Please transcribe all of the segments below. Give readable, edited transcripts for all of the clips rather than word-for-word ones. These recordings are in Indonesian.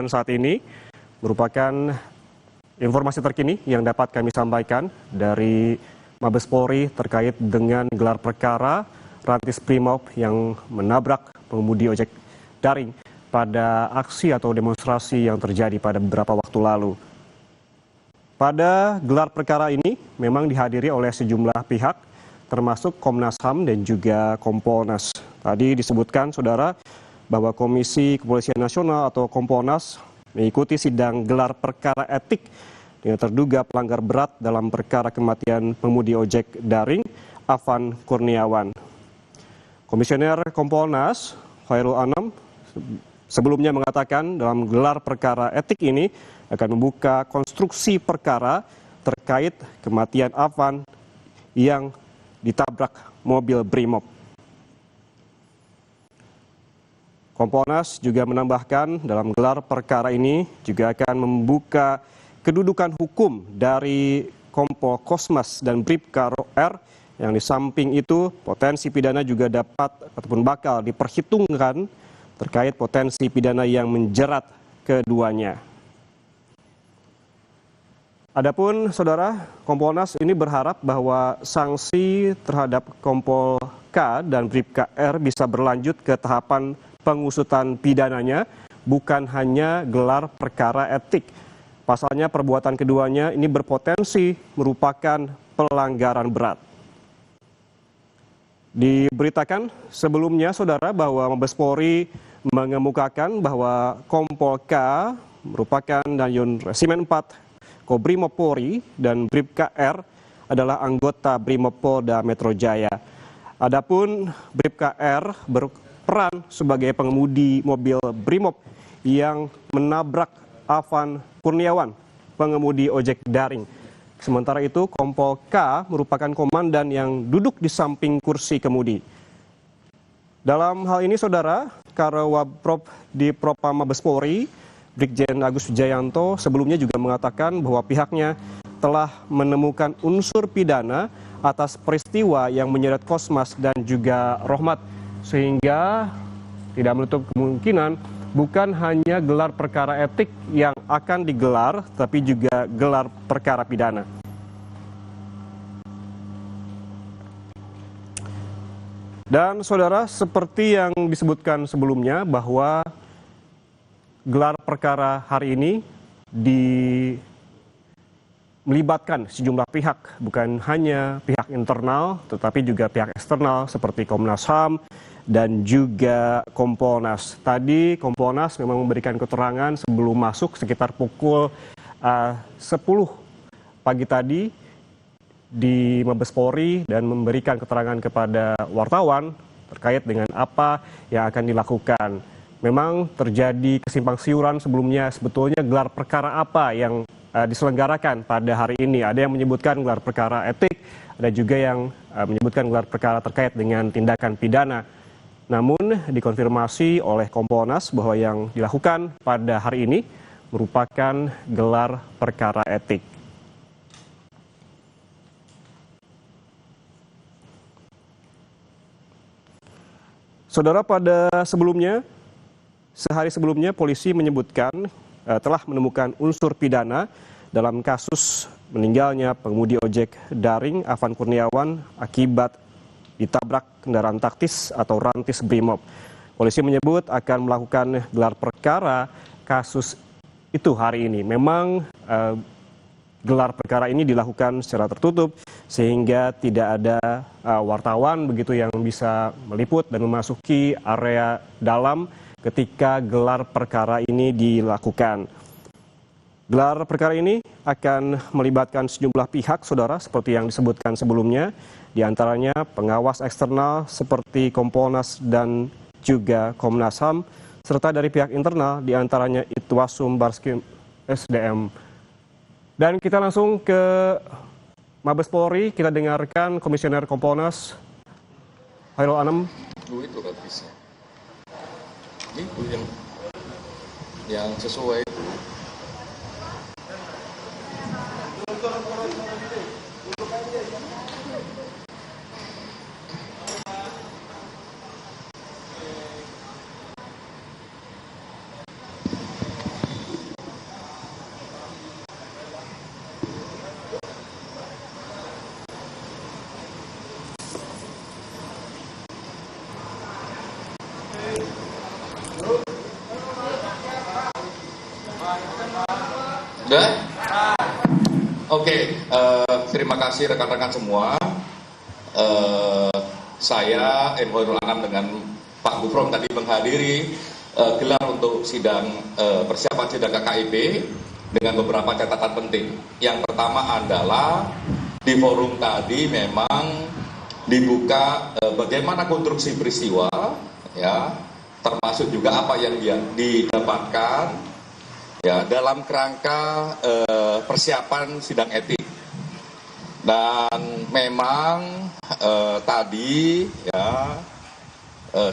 saat ini merupakan informasi terkini yang dapat kami sampaikan dari Mabes Polri terkait dengan gelar perkara Rantis Brimob yang menabrak pengemudi ojek daring pada aksi atau demonstrasi yang terjadi pada beberapa waktu lalu. Pada gelar perkara ini memang dihadiri oleh sejumlah pihak, termasuk Komnas HAM dan juga Kompolnas. Tadi disebutkan, Saudara, bahwa Komisi Kepolisian Nasional atau Kompolnas mengikuti sidang gelar perkara etik yang terduga pelanggar berat dalam perkara kematian pengemudi ojek daring Afan Kurniawan. Komisioner Kompolnas Khairul Anam sebelumnya mengatakan dalam gelar perkara etik ini akan membuka konstruksi perkara terkait kematian Afan yang ditabrak mobil Brimob. Kompolnas juga menambahkan dalam gelar perkara ini juga akan membuka kedudukan hukum dari Kompol Kosmas dan Bribka R, yang di samping itu potensi pidana juga dapat ataupun bakal diperhitungkan terkait potensi pidana yang menjerat keduanya. Adapun Saudara, Kompolnas ini berharap bahwa sanksi terhadap Kompol K dan Bribka R bisa berlanjut ke tahapan pengusutan pidananya, bukan hanya gelar perkara etik. Pasalnya perbuatan keduanya ini berpotensi merupakan pelanggaran berat. Diberitakan sebelumnya, Saudara, bahwa Mabes Polri mengemukakan bahwa Kompol K merupakan Danjen Resimen 4 Kobrimob Polri dan Bribka R adalah anggota Brimob Polda Metro Jaya. Adapun Bribka R berperan sebagai pengemudi mobil Brimob yang menabrak Afan Kurniawan, pengemudi ojek daring. Sementara itu, Kompol K merupakan komandan yang duduk di samping kursi kemudi. Dalam hal ini, Saudara, Karowaprop di Propam Mabes Polri, Brigjen Agus Wijayanto sebelumnya juga mengatakan bahwa pihaknya telah menemukan unsur pidana atas peristiwa yang menyeret Kosmas dan juga Rohmat, sehingga tidak menutup kemungkinan bukan hanya gelar perkara etik yang akan digelar, tapi juga gelar perkara pidana. Dan Saudara, seperti yang disebutkan sebelumnya bahwa gelar perkara hari ini melibatkan sejumlah pihak, bukan hanya pihak internal, tetapi juga pihak eksternal seperti Komnas HAM dan juga Kompolnas. Tadi Kompolnas memang memberikan keterangan sebelum masuk sekitar pukul 10 pagi tadi di Mabes Polri dan memberikan keterangan kepada wartawan terkait dengan apa yang akan dilakukan. Memang terjadi kesimpang siuran sebelumnya, sebetulnya gelar perkara apa yang diselenggarakan pada hari ini. Ada yang menyebutkan gelar perkara etik, ada juga yang menyebutkan gelar perkara terkait dengan tindakan pidana. Namun dikonfirmasi oleh Kompolnas bahwa yang dilakukan pada hari ini merupakan gelar perkara etik. Saudara, pada sehari sebelumnya polisi menyebutkan telah menemukan unsur pidana dalam kasus meninggalnya pengemudi ojek daring Afan Kurniawan akibat ditabrak kendaraan taktis atau Rantis Brimob. Polisi menyebut akan melakukan gelar perkara kasus itu hari ini. Memang gelar perkara ini dilakukan secara tertutup sehingga tidak ada wartawan begitu yang bisa meliput dan memasuki area dalam ketika gelar perkara ini dilakukan. Gelar perkara ini akan melibatkan sejumlah pihak, Saudara, seperti yang disebutkan sebelumnya, di antaranya pengawas eksternal seperti Kompolnas dan juga Komnas HAM, serta dari pihak internal, di antaranya Itwasum Barskim SDM. Dan kita langsung ke Mabes Polri, kita dengarkan Komisioner Kompolnas Khairul Anam. Itu habisnya. Itu yang sesuai itu. Udah? Oke, terima kasih rekan-rekan semua. Saya Hoirul Anam dengan Pak Gufron tadi menghadiri gelar untuk sidang persiapan sidang KKIP dengan beberapa catatan penting. Yang pertama adalah di forum tadi memang dibuka bagaimana konstruksi peristiwa, ya, termasuk juga apa yang didapatkan, ya, dalam kerangka persiapan sidang etik. Dan memang tadi, ya,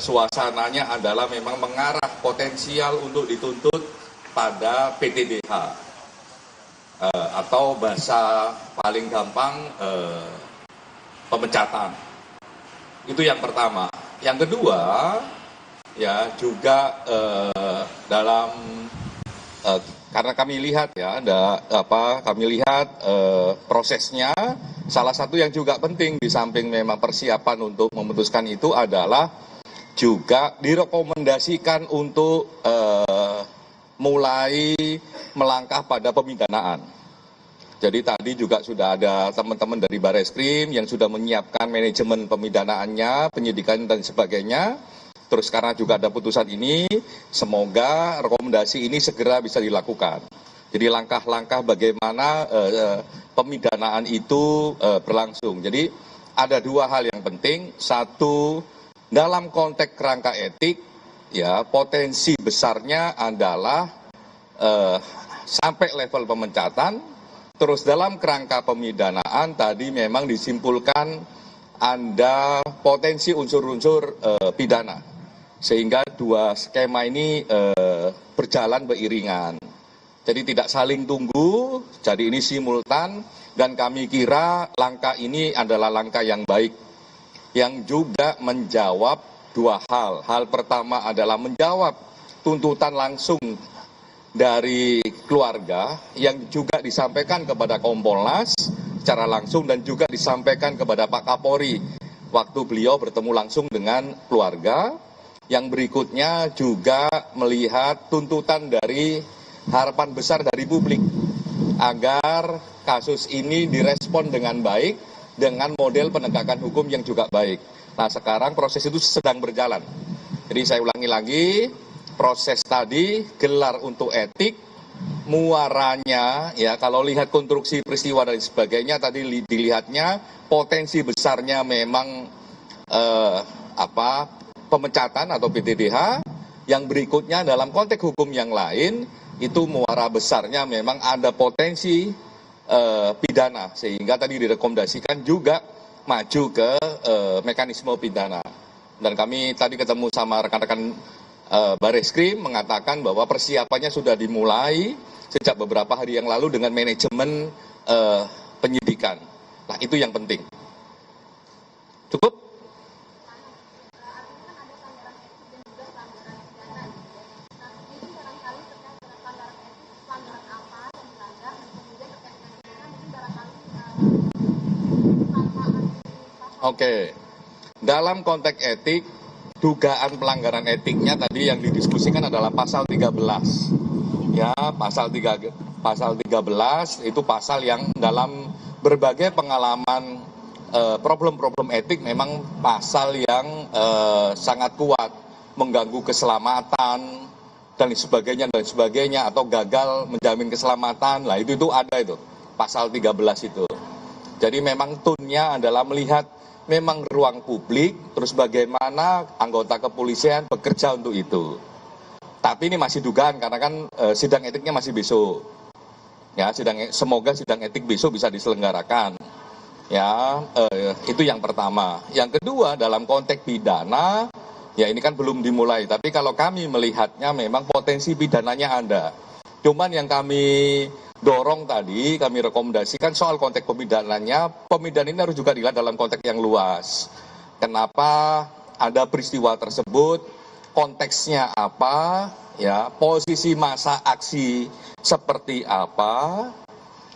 suasananya adalah memang mengarah potensial untuk dituntut pada PTDH atau bahasa paling gampang pemecatan. Itu yang pertama. Yang kedua, ya, juga dalam karena kami lihat, ya, kami lihat prosesnya. Salah satu yang juga penting di samping memang persiapan untuk memutuskan itu adalah juga direkomendasikan untuk mulai melangkah pada pemidanaan. Jadi tadi juga sudah ada teman-teman dari Bareskrim yang sudah menyiapkan manajemen pemidanaannya, penyidikan dan sebagainya. Terus karena juga ada putusan ini, semoga rekomendasi ini segera bisa dilakukan. Jadi langkah-langkah bagaimana pemidanaan itu berlangsung. Jadi ada dua hal yang penting. Satu, dalam konteks kerangka etik, ya, potensi besarnya adalah sampai level pemecatan. Terus dalam kerangka pemidanaan tadi memang disimpulkan ada potensi unsur-unsur pidana. Sehingga dua skema ini berjalan beriringan. Jadi tidak saling tunggu, jadi ini simultan, dan kami kira langkah ini adalah langkah yang baik, yang juga menjawab dua hal. Hal pertama adalah menjawab tuntutan langsung dari keluarga yang juga disampaikan kepada Kompolnas secara langsung dan juga disampaikan kepada Pak Kapolri waktu beliau bertemu langsung dengan keluarga. Yang berikutnya juga melihat tuntutan dari harapan besar dari publik agar kasus ini direspon dengan baik dengan model penegakan hukum yang juga baik. Nah, sekarang proses itu sedang berjalan. Jadi saya ulangi lagi, proses tadi gelar untuk etik, muaranya, ya, kalau lihat konstruksi peristiwa dan sebagainya tadi dilihatnya potensi besarnya memang pemecatan atau PTDH. Yang berikutnya dalam konteks hukum yang lain itu muara besarnya memang ada potensi pidana, sehingga tadi direkomendasikan juga maju ke mekanisme pidana. Dan kami tadi ketemu sama rekan-rekan Bareskrim mengatakan bahwa persiapannya sudah dimulai sejak beberapa hari yang lalu dengan manajemen penyidikan. Nah, itu yang penting. Cukup? Oke, dalam konteks etik, dugaan pelanggaran etiknya tadi yang didiskusikan adalah pasal 13. Ya, pasal 13 itu pasal yang dalam berbagai pengalaman problem-problem etik memang pasal yang sangat kuat, mengganggu keselamatan dan sebagainya atau gagal menjamin keselamatan. Lah itu ada itu pasal 13 itu. Jadi memang tone-nya adalah melihat memang ruang publik, terus bagaimana anggota kepolisian bekerja untuk itu. Tapi ini masih dugaan karena kan sidang etiknya masih besok. Ya, semoga sidang etik besok bisa diselenggarakan. Ya, itu yang pertama. Yang kedua, dalam konteks pidana, ya ini kan belum dimulai. Tapi kalau kami melihatnya memang potensi pidananya ada. Cuman yang kami dorong tadi, kami rekomendasikan soal konteks pemidanannya, pemidanaan ini harus juga dilihat dalam konteks yang luas. Kenapa ada peristiwa tersebut, konteksnya apa, ya, posisi masa aksi seperti apa,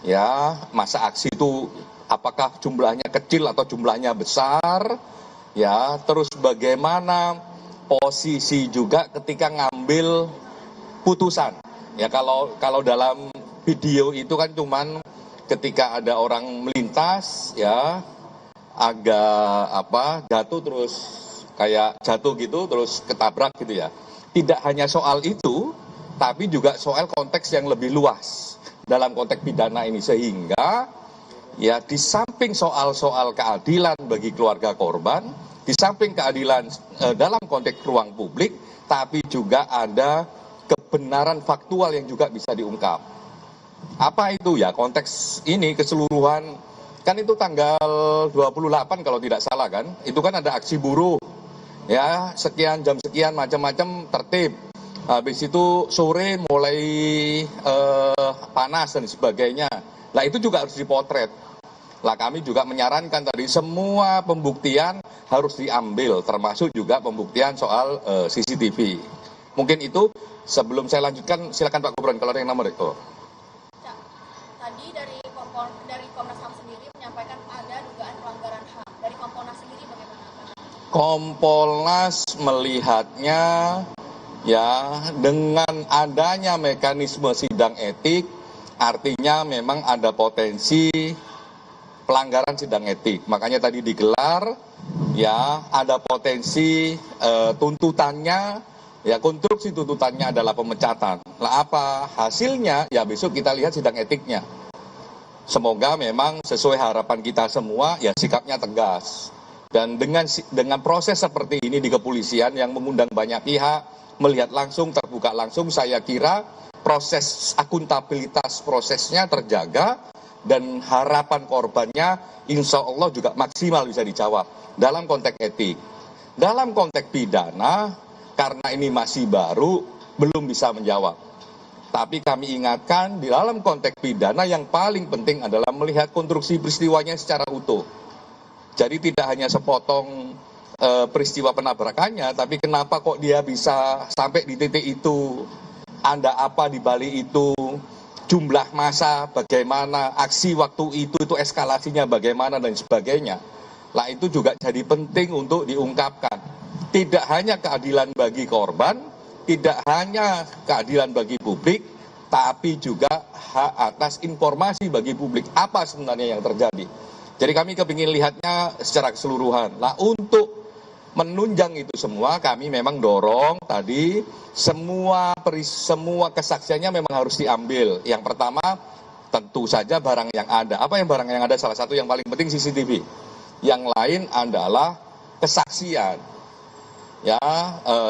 ya, masa aksi itu apakah jumlahnya kecil atau jumlahnya besar, ya, terus bagaimana posisi juga ketika ngambil putusan. Ya, kalau dalam video itu kan cuman ketika ada orang melintas ya agak jatuh terus kayak jatuh gitu terus ketabrak gitu ya. Tidak hanya soal itu, tapi juga soal konteks yang lebih luas dalam konteks pidana ini, sehingga ya di samping soal-soal keadilan bagi keluarga korban, di samping keadilan dalam konteks ruang publik, tapi juga ada kebenaran faktual yang juga bisa diungkap. Apa itu ya konteks ini keseluruhan, kan itu tanggal 28 kalau tidak salah kan, itu kan ada aksi buruh ya, sekian jam sekian macam-macam tertib. Habis itu sore mulai panas dan sebagainya. Lah itu juga harus dipotret. Lah kami juga menyarankan tadi semua pembuktian harus diambil, termasuk juga pembuktian soal CCTV. Mungkin itu sebelum saya lanjutkan, silakan Pak Gubernur kalau ada yang nomor itu. Tadi dari Komnas HAM sendiri menyampaikan ada dugaan pelanggaran HAM. Dari Kompolnas sendiri bagaimana? Kompolnas melihatnya ya dengan adanya mekanisme sidang etik, artinya memang ada potensi pelanggaran sidang etik. Makanya tadi digelar ya ada potensi tuntutannya ya, konstruksi tuntutannya adalah pemecatan. Lah apa hasilnya ya besok kita lihat sidang etiknya. Semoga memang sesuai harapan kita semua ya sikapnya tegas. Dan dengan proses seperti ini di kepolisian yang mengundang banyak pihak, melihat langsung, terbuka langsung, saya kira proses akuntabilitas prosesnya terjaga dan harapan korbannya insya Allah juga maksimal bisa dijawab dalam konteks etik. Dalam konteks pidana, karena ini masih baru, belum bisa menjawab. Tapi kami ingatkan di dalam konteks pidana yang paling penting adalah melihat konstruksi peristiwanya secara utuh. Jadi tidak hanya sepotong peristiwa penabrakannya, tapi kenapa kok dia bisa sampai di titik itu, ada apa di balik itu, jumlah massa bagaimana, aksi waktu itu eskalasinya bagaimana dan sebagainya. Lah itu juga jadi penting untuk diungkapkan. Tidak hanya keadilan bagi korban, tidak hanya keadilan bagi publik, tapi juga hak atas informasi bagi publik apa sebenarnya yang terjadi. Jadi kami kepingin lihatnya secara keseluruhan. Nah untuk menunjang itu semua kami memang dorong tadi semua kesaksiannya memang harus diambil. Yang pertama tentu saja barang yang ada. Apa yang barang yang ada? Salah satu yang paling penting CCTV. Yang lain adalah kesaksian. Ya,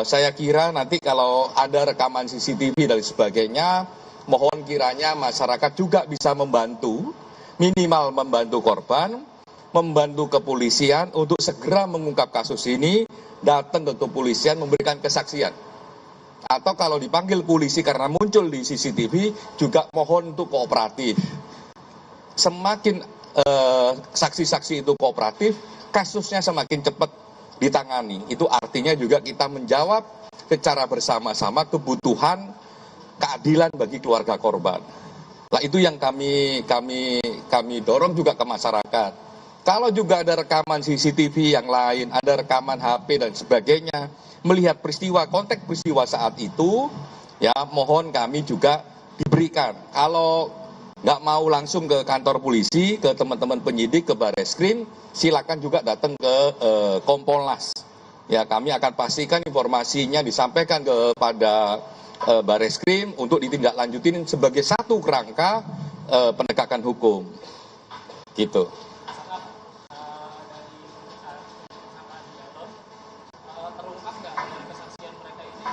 saya kira nanti kalau ada rekaman CCTV dan sebagainya, mohon kiranya masyarakat juga bisa membantu, minimal membantu korban, membantu kepolisian untuk segera mengungkap kasus ini, datang ke kepolisian memberikan kesaksian. Atau kalau dipanggil polisi karena muncul di CCTV, juga mohon untuk kooperatif. Semakin saksi-saksi itu kooperatif, kasusnya semakin cepat ditangani. Itu artinya juga kita menjawab secara bersama-sama kebutuhan keadilan bagi keluarga korban. Nah itu yang kami dorong juga ke masyarakat. Kalau juga ada rekaman CCTV yang lain, ada rekaman HP dan sebagainya, melihat peristiwa, konteks peristiwa saat itu, ya mohon kami juga diberikan. Kalau nggak mau langsung ke kantor polisi, ke teman-teman penyidik, ke Bareskrim, silakan juga datang ke Kompolnas. Ya kami akan pastikan informasinya disampaikan kepada Bareskrim untuk ditindaklanjutin sebagai satu kerangka penegakan hukum. Gitu. Terungkap nggak dari kesaksian mereka ini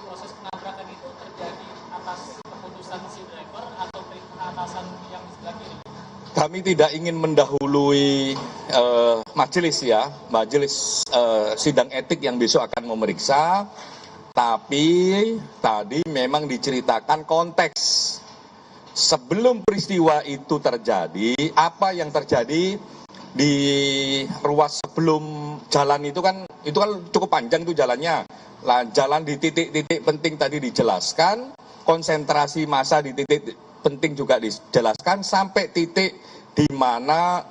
proses penabrakan itu terjadi atas keputusan si driver atau perintah atasan yang di sebelah kiri? Kami tidak ingin mendahului majelis ya, majelis sidang etik yang besok akan memeriksa. Tapi tadi memang diceritakan konteks sebelum peristiwa itu terjadi, apa yang terjadi di ruas sebelum jalan itu kan cukup panjang tuh jalannya. Lah jalan di titik-titik penting tadi dijelaskan, konsentrasi massa di titik penting juga dijelaskan sampai titik di mana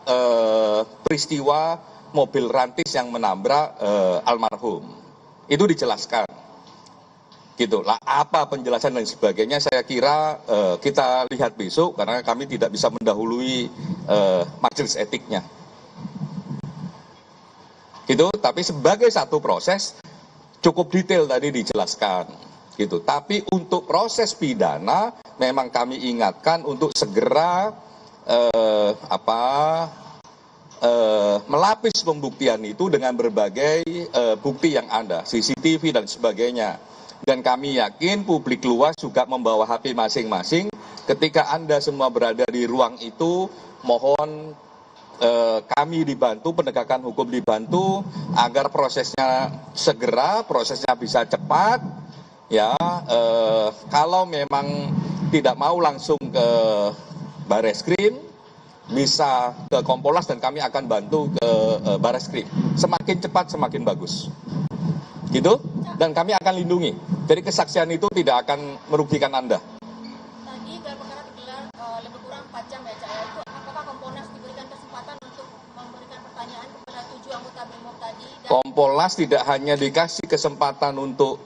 peristiwa mobil rantis yang menabrak almarhum. Itu dijelaskan. Gitu lah, apa penjelasan dan sebagainya saya kira kita lihat besok karena kami tidak bisa mendahului majelis etiknya. Gitu, tapi sebagai satu proses cukup detail tadi dijelaskan. Gitu. Tapi untuk proses pidana memang kami ingatkan untuk segera melapis pembuktian itu dengan berbagai bukti yang ada, CCTV dan sebagainya. Dan kami yakin publik luas juga membawa HP masing-masing. Ketika Anda semua berada di ruang itu, mohon kami dibantu, penegakan hukum dibantu agar prosesnya segera, prosesnya bisa cepat. Ya, kalau memang tidak mau langsung ke Bareskrim, bisa ke Kompolnas dan kami akan bantu ke Bareskrim. Semakin cepat semakin bagus. Gitu, dan kami akan lindungi. Jadi kesaksian itu tidak akan merugikan Anda. Tadi gelar perkara digelar lebih kurang 4 jam ya, Cak. Itu apakah Kompolnas diberikan kesempatan untuk memberikan pertanyaan kepada 7 anggota BRIMOB tadi? Kompolnas tidak hanya dikasih kesempatan untuk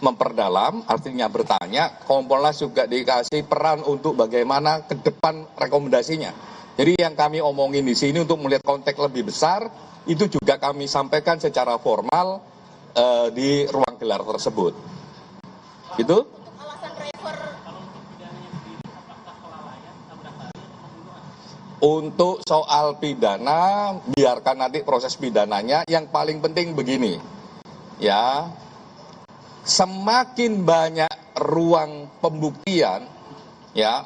memperdalam, artinya bertanya, Kompolnas juga dikasih peran untuk bagaimana ke depan rekomendasinya. Jadi yang kami omongin di sini untuk melihat konteks lebih besar, itu juga kami sampaikan secara formal di ruang gelar tersebut. Gitu? Untuk alasan driver, Untuk soal pidana, biarkan nanti proses pidananya. Yang paling penting begini, ya, semakin banyak ruang pembuktian, ya,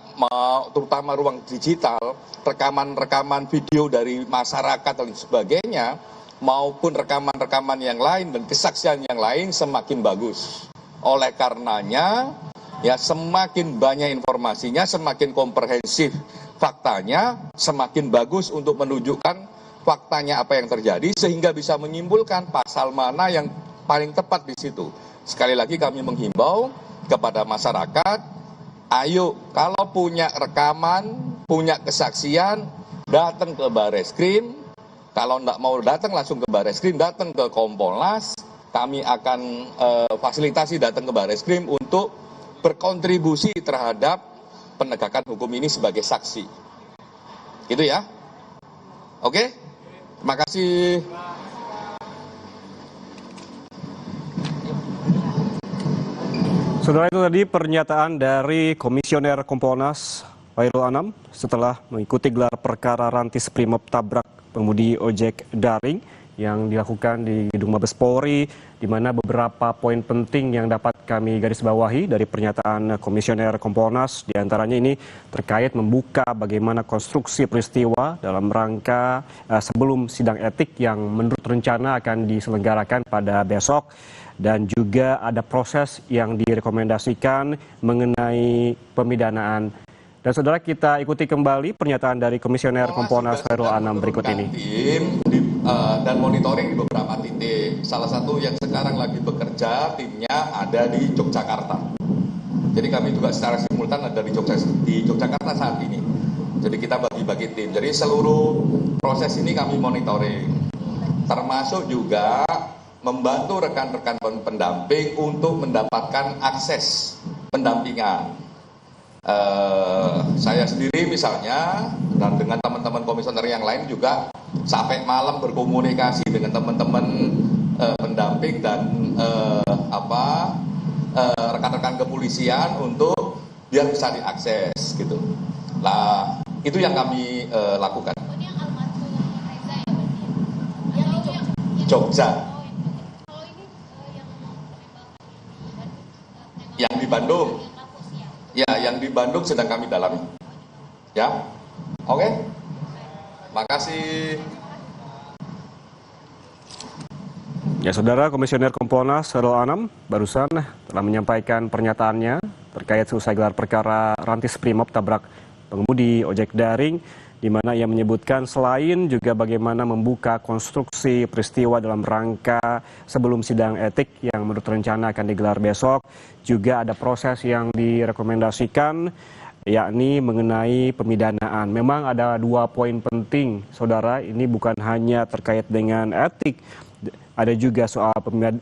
terutama ruang digital, rekaman-rekaman video dari masyarakat dan sebagainya, maupun rekaman-rekaman yang lain dan kesaksian yang lain semakin bagus. Oleh karenanya, ya semakin banyak informasinya, semakin komprehensif faktanya, semakin bagus untuk menunjukkan faktanya apa yang terjadi sehingga bisa menyimpulkan pasal mana yang paling tepat di situ. Sekali lagi kami menghimbau kepada masyarakat, ayo kalau punya rekaman, punya kesaksian, datang ke Bareskrim. Kalau tidak mau datang langsung ke Bareskrim, datang ke Kompolnas, kami akan fasilitasi datang ke Bareskrim untuk berkontribusi terhadap penegakan hukum ini sebagai saksi. Gitu ya? Oke? Terima kasih. Saudara, itu tadi pernyataan dari Komisioner Kompolnas Khairul Anam setelah mengikuti gelar perkara Rantis Brimob tabrak pengemudi ojek daring yang dilakukan di Gedung Mabes Polri, di mana beberapa poin penting yang dapat kami garis bawahi dari pernyataan Komisioner Kompolnas, diantaranya ini terkait membuka bagaimana konstruksi peristiwa dalam rangka sebelum sidang etik yang menurut rencana akan diselenggarakan pada besok, dan juga ada proses yang direkomendasikan mengenai pemidanaan. Dan saudara, kita ikuti kembali pernyataan dari Komisioner Kompolnas Khairul Anam berikut ini. Dan monitoring di beberapa titik. Salah satu yang sekarang lagi bekerja timnya ada di Yogyakarta. Jadi kami juga secara simultan ada di Yogyakarta saat ini. Jadi kita bagi-bagi tim. Jadi seluruh proses ini kami monitoring. Termasuk juga membantu rekan-rekan pendamping untuk mendapatkan akses pendampingan. Saya sendiri misalnya dan dengan teman-teman komisioner yang lain juga sampai malam berkomunikasi dengan teman-teman pendamping dan rekan-rekan kepolisian untuk biar bisa diakses gitu. Lah itu yang kami lakukan. ini yang almarhum Reza ya berarti ya? Yang di Jogja. Kalau ini Yang di Bandung. Ya, yang di Bandung sedang kami dalami. Ya, oke. Makasih. Ya saudara, Komisioner Kompolnas Khairul Anam barusan telah menyampaikan pernyataannya terkait selesai gelar perkara Rantis Brimob tabrak pengemudi ojek daring, di mana ia menyebutkan selain juga bagaimana membuka konstruksi peristiwa dalam rangka sebelum sidang etik yang menurut rencana akan digelar besok, juga ada proses yang direkomendasikan yakni mengenai pemidanaan. Memang ada 2 poin penting, saudara, ini bukan hanya terkait dengan etik, ada juga soal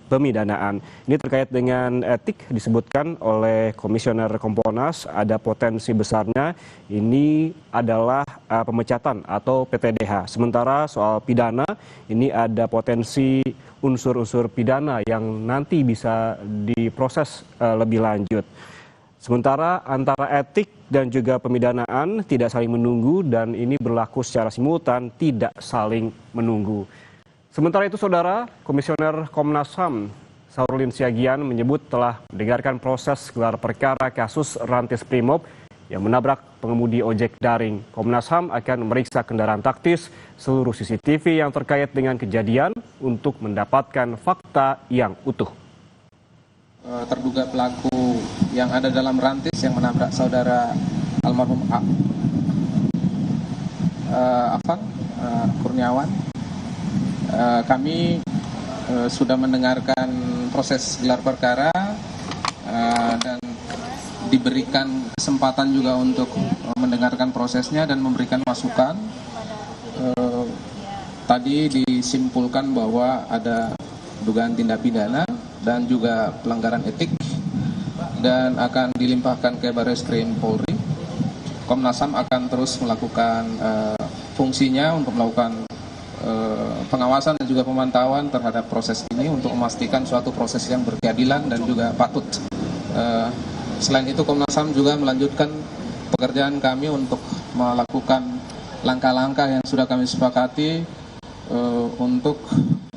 pemidanaan. Ini terkait dengan etik disebutkan oleh Komisioner Kompolnas, ada potensi besarnya ini adalah pemecatan atau PTDH. Sementara soal pidana ini ada potensi unsur-unsur pidana yang nanti bisa diproses lebih lanjut. Sementara antara etik dan juga pemidanaan tidak saling menunggu dan ini berlaku secara simultan, tidak saling menunggu. Sementara itu, Saudara, Komisioner Komnas HAM Sahrulin Siagian menyebut telah mendengarkan proses gelar perkara kasus Rantis Primob yang menabrak pengemudi ojek daring. Komnas HAM akan memeriksa kendaraan taktis, seluruh CCTV yang terkait dengan kejadian untuk mendapatkan fakta yang utuh. Terduga pelaku yang ada dalam Rantis yang menabrak saudara almarhum Afan Kurniawan, kami sudah mendengarkan proses gelar perkara dan diberikan kesempatan juga untuk mendengarkan prosesnya dan memberikan masukan. Tadi disimpulkan bahwa ada dugaan tindak pidana dan juga pelanggaran etik dan akan dilimpahkan ke Barreskrim Polri. Komnas HAM akan terus melakukan fungsinya untuk melakukan pengawasan dan juga pemantauan terhadap proses ini untuk memastikan suatu proses yang berkeadilan dan juga patut. Selain itu, Komnas HAM juga melanjutkan pekerjaan kami untuk melakukan langkah-langkah yang sudah kami sepakati untuk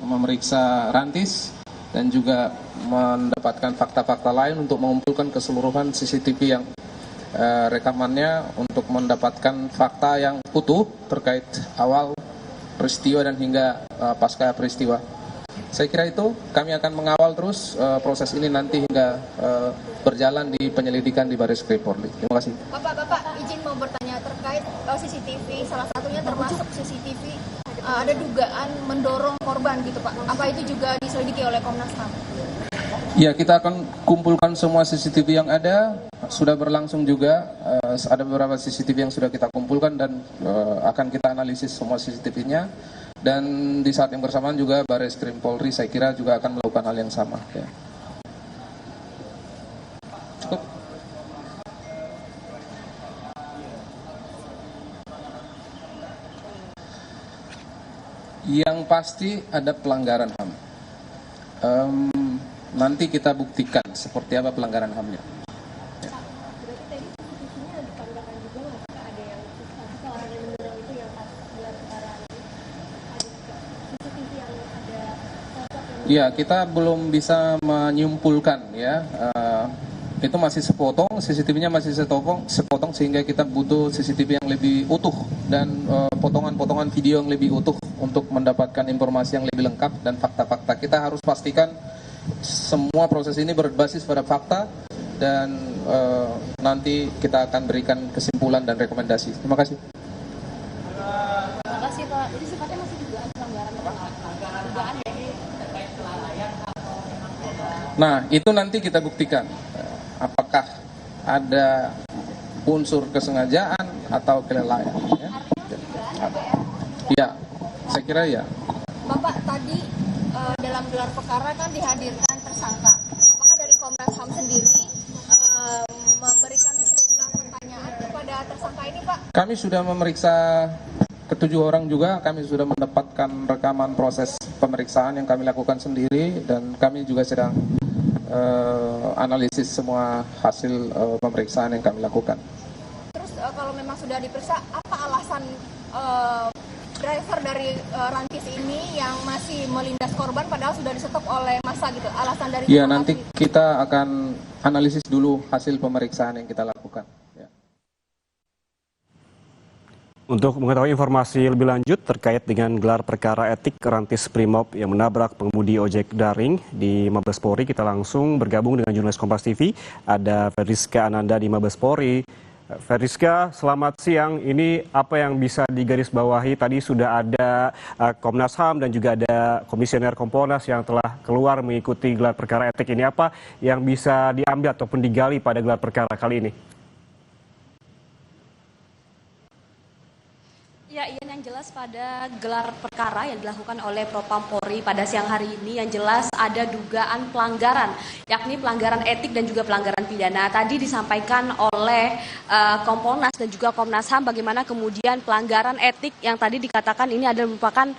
memeriksa Rantis dan juga mendapatkan fakta-fakta lain untuk mengumpulkan keseluruhan CCTV yang rekamannya untuk mendapatkan fakta yang utuh terkait awal peristiwa dan hingga pasca peristiwa. Saya kira itu kami akan mengawal terus proses ini nanti hingga berjalan di penyelidikan di Barreskrim Polri. Terima kasih. Bapak izin mau bertanya terkait CCTV, salah satunya termasuk CCTV ada dugaan mendorong korban gitu Pak. Apa itu juga diselidiki oleh Komnas HAM? Ya, kita akan kumpulkan semua CCTV yang ada. Sudah berlangsung juga, ada beberapa CCTV yang sudah kita kumpulkan dan akan kita analisis semua CCTV-nya. Dan di saat yang bersamaan juga Barreskrim Polri saya kira juga akan melakukan hal yang sama. Ya. Cukup. Yang pasti ada pelanggaran HAM. Nanti kita buktikan seperti apa pelanggaran HAM-nya. Ya. Ya, kita belum bisa menyimpulkan ya. Itu masih sepotong, CCTV-nya masih sepotong sehingga kita butuh CCTV yang lebih utuh dan potongan-potongan video yang lebih utuh untuk mendapatkan informasi yang lebih lengkap dan fakta-fakta. Kita harus pastikan semua proses ini berbasis pada fakta dan nanti kita akan berikan kesimpulan dan rekomendasi. Terima kasih. Terima kasih Pak. Jadi sifatnya masih dugaan pelanggaran dugaan ya? Nah, itu nanti kita buktikan apakah ada unsur kesengajaan atau kelalaian. Ya, saya kira ya. Bapak tadi dalam gelar perkara kan dihadirkan tersangka. Apakah dari Komnas HAM sendiri memberikan sejumlah pertanyaan kepada tersangka ini, Pak? Kami sudah memeriksa ketujuh orang juga. Kami sudah mendapatkan rekaman proses pemeriksaan yang kami lakukan sendiri dan kami juga sedang analisis semua hasil pemeriksaan yang kami lakukan. Terus kalau memang sudah diperiksa, apa alasan driver dari Rantis ini yang masih melindas korban padahal sudah disetop oleh massa gitu? Alasan dari ya, nanti kita akan analisis dulu hasil pemeriksaan yang kita lakukan. Ya. Untuk mengetahui informasi lebih lanjut terkait dengan gelar perkara etik Rantis Primob yang menabrak pengemudi ojek daring di Mabes Polri, kita langsung bergabung dengan jurnalis Kompas TV. Ada Ferdiska Ananda di Mabes Polri. Ferdiska, selamat siang. Ini apa yang bisa digarisbawahi? Tadi sudah ada Komnas HAM dan juga ada Komisioner Kompolnas yang telah keluar mengikuti gelar perkara etik ini. Apa yang bisa diambil ataupun digali pada gelar perkara kali ini? Ya, Ian, yang jelas pada gelar perkara yang dilakukan oleh Propam Polri pada siang hari ini yang jelas ada dugaan pelanggaran, yakni pelanggaran etik dan juga pelanggaran pidana. Tadi disampaikan oleh Kompolnas dan juga Komnas HAM bagaimana kemudian pelanggaran etik yang tadi dikatakan ini adalah merupakan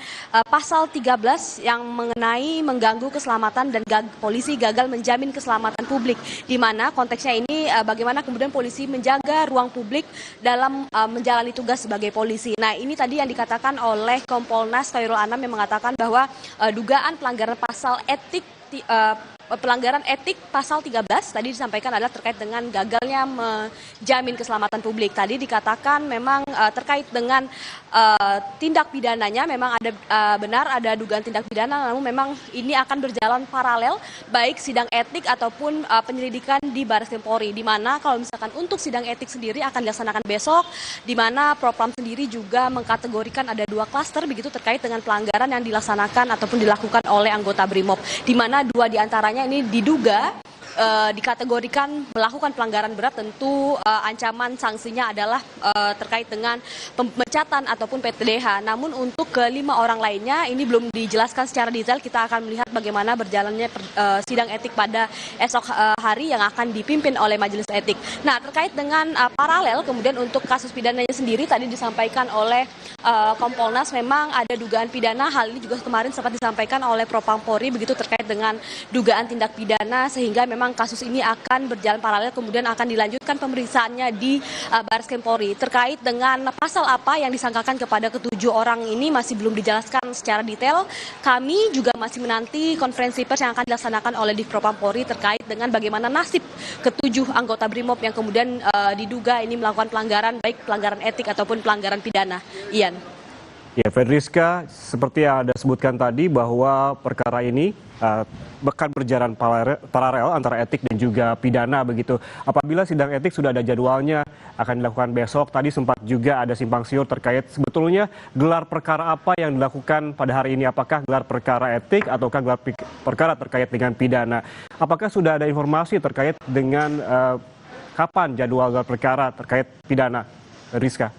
pasal 13 yang mengenai mengganggu keselamatan dan polisi gagal menjamin keselamatan publik, di mana konteksnya ini bagaimana kemudian polisi menjaga ruang publik dalam menjalani tugas sebagai polisi. Nah, ini tadi yang dikatakan oleh Kompolnas Khairul Anam yang mengatakan bahwa dugaan pelanggaran pasal etik pelanggaran etik pasal 13 tadi disampaikan adalah terkait dengan gagalnya menjamin keselamatan publik. Tadi dikatakan memang terkait dengan tindak pidananya memang ada benar ada dugaan tindak pidana, namun memang ini akan berjalan paralel baik sidang etik ataupun penyelidikan di Barreskrim Polri, di mana kalau misalkan untuk sidang etik sendiri akan dilaksanakan besok, di mana Propam sendiri juga mengkategorikan ada 2 klaster begitu terkait dengan pelanggaran yang dilaksanakan ataupun dilakukan oleh anggota BRIMOB, di mana 2 diantaranya ini diduga dikategorikan melakukan pelanggaran berat. Tentu ancaman sanksinya adalah terkait dengan pemecatan ataupun PTDH. Namun untuk ke-5 orang lainnya ini belum dijelaskan secara detail. Kita akan melihat bagaimana berjalannya sidang etik pada esok hari yang akan dipimpin oleh majelis etik. Nah, terkait dengan paralel kemudian untuk kasus pidananya sendiri tadi disampaikan oleh Kompolnas memang ada dugaan pidana. Hal ini juga kemarin sempat disampaikan oleh Propam Polri begitu terkait dengan dugaan tindak pidana, sehingga memang kasus ini akan berjalan paralel kemudian akan dilanjutkan pemeriksaannya di Barreskrim Polri. Terkait dengan pasal apa yang disangkakan kepada ke-7 orang ini masih belum dijelaskan secara detail. Kami juga masih menanti konferensi pers yang akan dilaksanakan oleh Divpropam Polri terkait dengan bagaimana nasib ke-7 anggota BRIMOB yang kemudian diduga ini melakukan pelanggaran baik pelanggaran etik ataupun pelanggaran pidana. Ian. Ya, Fedriska, seperti yang Anda sebutkan tadi bahwa perkara ini bahkan berjalan paralel antara etik dan juga pidana begitu. Apabila sidang etik sudah ada jadwalnya akan dilakukan besok, tadi sempat juga ada simpang siur terkait sebetulnya gelar perkara apa yang dilakukan pada hari ini, apakah gelar perkara etik ataukah gelar perkara terkait dengan pidana. Apakah sudah ada informasi terkait dengan kapan jadwal gelar perkara terkait pidana, Rizka?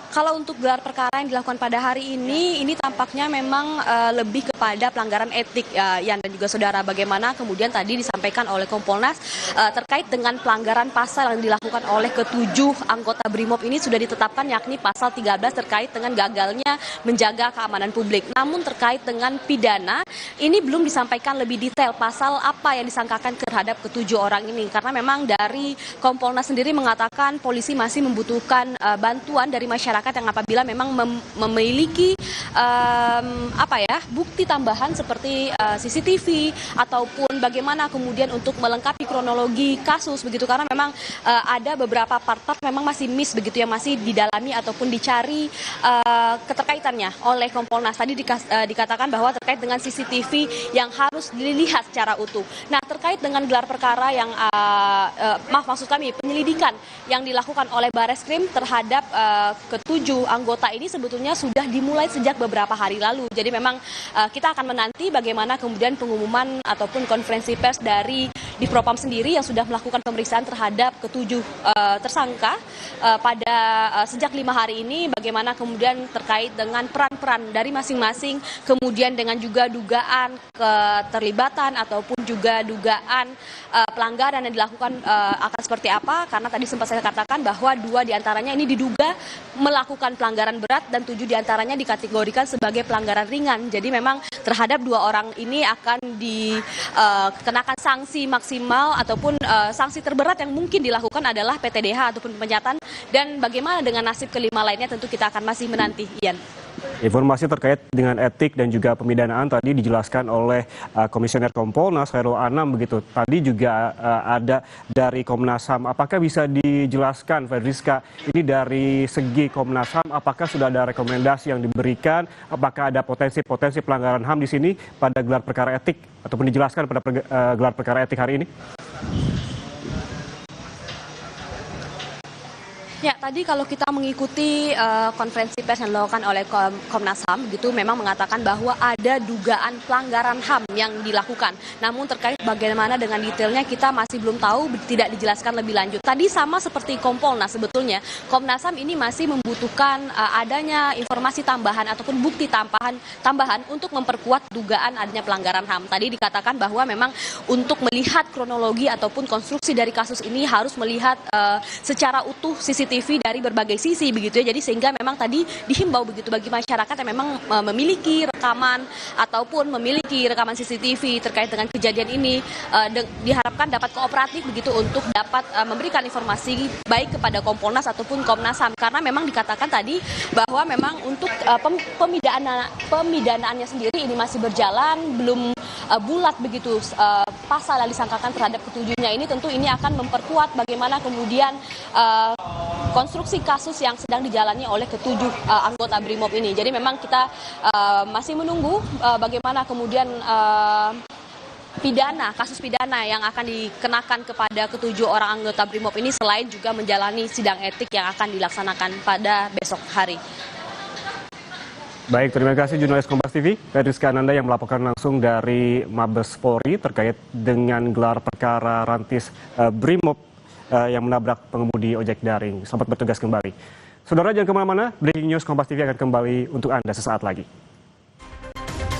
Kalau untuk gelar perkara yang dilakukan pada hari ini tampaknya memang lebih kepada pelanggaran etik, Yan dan juga saudara. Bagaimana kemudian tadi disampaikan oleh Kompolnas terkait dengan pelanggaran pasal yang dilakukan oleh ke-7 anggota BRIMOB ini sudah ditetapkan, yakni pasal 13 terkait dengan gagalnya menjaga keamanan publik. Namun terkait dengan pidana ini belum disampaikan lebih detail pasal apa yang disangkakan terhadap ke-7 orang ini, karena memang dari Kompolnas sendiri mengatakan polisi masih membutuhkan bantuan dari masyarakat yang apabila memang memiliki bukti tambahan seperti CCTV ataupun bagaimana kemudian untuk melengkapi kronologi kasus begitu, karena memang ada beberapa part-part memang masih miss begitu yang masih didalami ataupun dicari keterkaitannya oleh Kompolnas. Tadi dikatakan bahwa terkait dengan CCTV yang harus dilihat secara utuh. Nah, terkait dengan gelar perkara yang penyelidikan yang dilakukan oleh Barreskrim terhadap ke-7 anggota ini sebetulnya sudah dimulai sejak beberapa hari lalu. Jadi memang kita akan menanti bagaimana kemudian pengumuman ataupun konferensi pers dari Divpropam sendiri yang sudah melakukan pemeriksaan terhadap ke-7 tersangka pada sejak 5 hari ini, bagaimana kemudian terkait dengan peran-peran dari masing-masing, kemudian dengan juga dugaan keterlibatan ataupun juga dugaan pelanggaran yang dilakukan akan seperti apa, karena tadi sempat saya katakan bahwa 2 diantaranya ini diduga melakukan pelanggaran berat dan 7 diantaranya dikategorikan sebagai pelanggaran ringan. Jadi memang terhadap 2 orang ini akan dikenakan sanksi maksimal ataupun sanksi terberat yang mungkin dilakukan adalah PTDH ataupun pemecatan. Dan bagaimana dengan nasib ke-5 lainnya tentu kita akan masih menanti, Ian. Informasi terkait dengan etik dan juga pemidanaan tadi dijelaskan oleh Komisioner Kompolnas Khairul Anam begitu. Tadi juga ada dari Komnas HAM. Apakah bisa dijelaskan, Fedriska, ini dari segi Komnas HAM, apakah sudah ada rekomendasi yang diberikan? Apakah ada potensi-potensi pelanggaran HAM di sini pada gelar perkara etik ataupun dijelaskan pada gelar perkara etik hari ini? Ya, tadi kalau kita mengikuti konferensi pers yang dilakukan oleh Komnas HAM, begitu memang mengatakan bahwa ada dugaan pelanggaran HAM yang dilakukan. Namun terkait bagaimana dengan detailnya kita masih belum tahu, tidak dijelaskan lebih lanjut. Tadi sama seperti Kompolnas sebetulnya, Komnas HAM ini masih membutuhkan adanya informasi tambahan ataupun bukti tambahan untuk memperkuat dugaan adanya pelanggaran HAM. Tadi dikatakan bahwa memang untuk melihat kronologi ataupun konstruksi dari kasus ini harus melihat secara utuh CCTV dari berbagai sisi begitu ya. Jadi sehingga memang tadi dihimbau begitu bagi masyarakat yang memang memiliki rekaman ataupun memiliki rekaman CCTV terkait dengan kejadian ini diharapkan dapat kooperatif begitu untuk dapat memberikan informasi baik kepada Kompolnas ataupun Komnas HAM, karena memang dikatakan tadi bahwa memang untuk pemidanaannya sendiri ini masih berjalan, belum bulat begitu pasal yang disangkakan terhadap ketujuhnya ini. Tentu ini akan memperkuat bagaimana kemudian konstruksi kasus yang sedang dijalani oleh ketujuh anggota BRIMOB ini. Jadi memang kita masih menunggu bagaimana kemudian kasus pidana yang akan dikenakan kepada ketujuh orang anggota BRIMOB ini, selain juga menjalani sidang etik yang akan dilaksanakan pada besok hari. Baik, terima kasih jurnalis Kompas TV, Rizka Ananda yang melaporkan langsung dari Mabes Polri terkait dengan gelar perkara Rantis BRIMOB yang menabrak pengemudi ojek daring. Selamat bertugas kembali. Saudara, jangan kemana-mana, Breaking News Kompas TV akan kembali untuk Anda sesaat lagi.